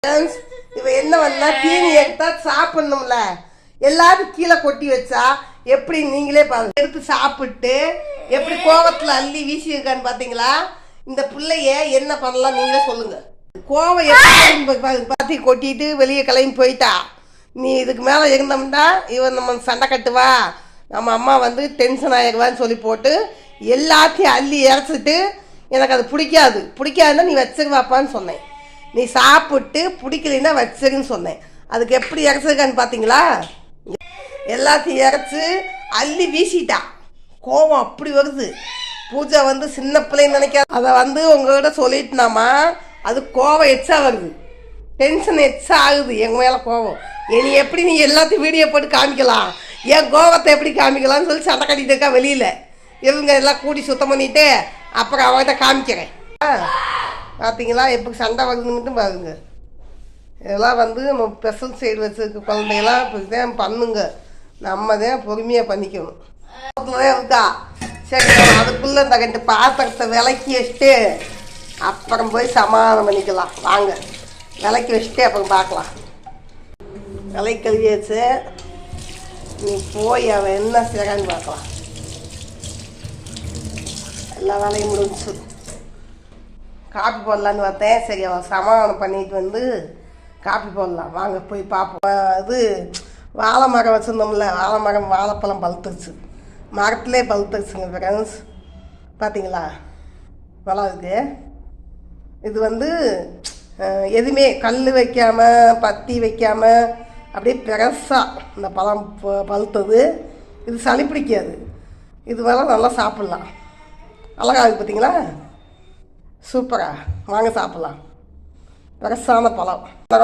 இவ என்ன பண்ணா தீனி எடுத்தா சாப்பிடணும்ல, எல்லாரும் கீழே கொட்டி வச்சா எப்படி நீங்களே பாருங்க. எடுத்து சாப்பிட்டு எப்படி கோவத்துல அள்ளி வீசியிருக்கான்னு பாத்தீங்களா? இந்த பிள்ளைய என்ன பண்ணலாம் நீங்களே சொல்லுங்க. கோவம் எப்படி பாத்தி கொட்டிட்டு வெளியே கிளம்பி போயிட்டா. நீ இதுக்கு மேல இருந்தோம்னா இவன் நம்ம சண்டை கட்டுவா, நம்ம அம்மா வந்து டென்ஷன் ஆகிடுவான்னு சொல்லி போட்டு எல்லாத்தையும் அள்ளி இறச்சிட்டு எனக்கு அது பிடிக்காதுன்னா நீ வச்சிருவாப்பான்னு சொன்னேன். நீ சாப்பிட்டு பிடிக்கலன்னா வச்சிருன்னு சொன்னேன். அதுக்கு எப்படி இறச்சிருக்கான்னு பார்த்தீங்களா? எல்லாத்தையும் இறச்சி அள்ளி வீசிட்டா. கோவம் அப்படி வருது. பூஜை வந்து சின்ன பிள்ளைன்னு நினைக்காது. அதை வந்து உங்ககிட்ட சொல்லிட்டுனாமா அது கோவம் எச்சா வருது, டென்ஷன் எச்சா ஆகுது எங்கள் மேலே கோவம். இனி எப்படி நீ எல்லாத்தையும் வீடியோ போட்டு காமிக்கலாம், என் கோவத்தை எப்படி காமிக்கலாம்னு சொல்லி சண்டை கட்டிட்டு இருக்கா வெளியில். இவங்க எல்லாம் கூடி சுத்தம் பண்ணிவிட்டு அப்புறம் அவங்ககிட்ட காமிக்கிறேன். பார்த்தீங்களா எப்படி சண்டை வருதுன்னு பாருங்க. இதெல்லாம் வந்து நம்ம ஸ்பெஷல் சைடு வச்சுருக்க குழந்தைகளாம் இப்படி தான் பண்ணுங்க. நம்ம தான் பொறுமையாக பண்ணிக்கணும். இருக்கா சரி, அதுக்குள்ளே இந்த 2 பாத்திரத்தை விளக்கி வச்சுட்டு அப்புறம் போய் சமாதானம் பண்ணிக்கலாம். வாங்க விளக்கி வச்சுட்டு அப்புறம் பார்க்கலாம். விளக்கி கழுவியாச்சு, நீ போய் அவன் என்ன செய்கிறான்னு பார்க்கலாம். எல்லா வேலையும் முடிஞ்சு காப்பி போடலான்னு பார்த்தேன். சரி அவன் சமாதானம் பண்ணிட்டு வந்து காப்பி போடலாம். வாங்க போய் பார்ப்போம். இது வாழை மரம் வச்சுருந்தோம்ல, வாழை மரம் வாழைப்பழம் பழுத்துருச்சு, மரத்துலேயே பழுத்துருச்சுங்க ஃப்ரெண்ட்ஸ். பார்த்தீங்களா பழம் இருக்கு. இது வந்து எதுவுமே கல் வைக்காமல் பத்தி வைக்காமல் அப்படியே பெருசாக இந்த பழம் பழுத்தது. இது சளி பிடிக்காது, இது வேலை நல்லா சாப்பிட்லாம். அழகாக இருக்குது பார்த்தீங்களா, சூப்பராக. வாங்க சாப்பிட்லாம். பெருசான பழம்.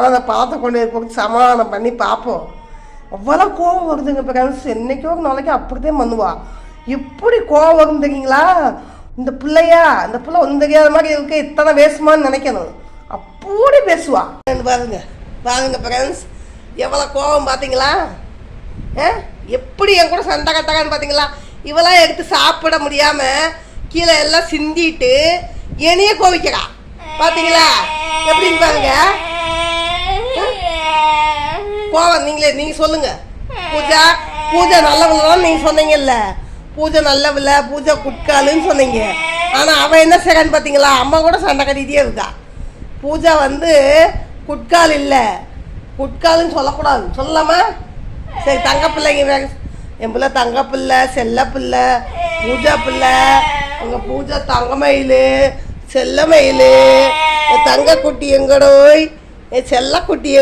அந்த பழத்தை கொண்டு போட்டு சமாதானம் பண்ணி பார்ப்போம். அவ்வளோ கோவம் வருதுங்க ஃப்ரெண்ட்ஸ். என்றைக்கோ ஒரு நாளைக்கு அப்படித்தான் பண்ணுவா. எப்படி கோவம் வரும் தெரியுங்களா? இந்த பிள்ளையா, இந்த பிள்ளை ஒன்றும் தெரியாத மாதிரி இருக்க, இத்தனை பேசுமான்னு நினைக்கணும். அப்படி பேசுவா. பாருங்க பாருங்க ஃப்ரெண்ட்ஸ், எவ்வளோ கோவம் பார்த்தீங்களா? எப்படி என் கூட சண்டை கட்டாக்கான்னு பார்த்தீங்களா? இவெல்லாம் எடுத்து சாப்பிட முடியாமல் கீழே எல்லாம் சிந்திட்டு என்னையே கோவிக்கிறா. பார்த்தீங்களா எப்படின்னு பாருங்க. கோவம் நீங்கள் சொல்லுங்கள். பூஜை நல்லவங்களாம் நீங்கள் சொன்னீங்கல்ல, பூஜை நல்லவில்லை, பூஜை குட்காலுன்னு சொன்னீங்க. ஆனால் அவன் என்ன செய்றான்னு பார்த்தீங்களா? அம்மா கூட சண்டை கட்டிகிட்டே இருக்கா. பூஜா வந்து குட்கால் இல்லை, குட்காலுன்னு சொல்லக்கூடாது. சொல்லலாமா? சரி, தங்க பிள்ளைங்க. என் பிள்ளை தங்க பிள்ளை, செல்ல பிள்ளை, பூஜா பிள்ளை. உங்கள் பூஜா தங்கமயில், செல்ல மயில். என் தங்க குட்டி எங்கடோய், என் செல்ல குட்டி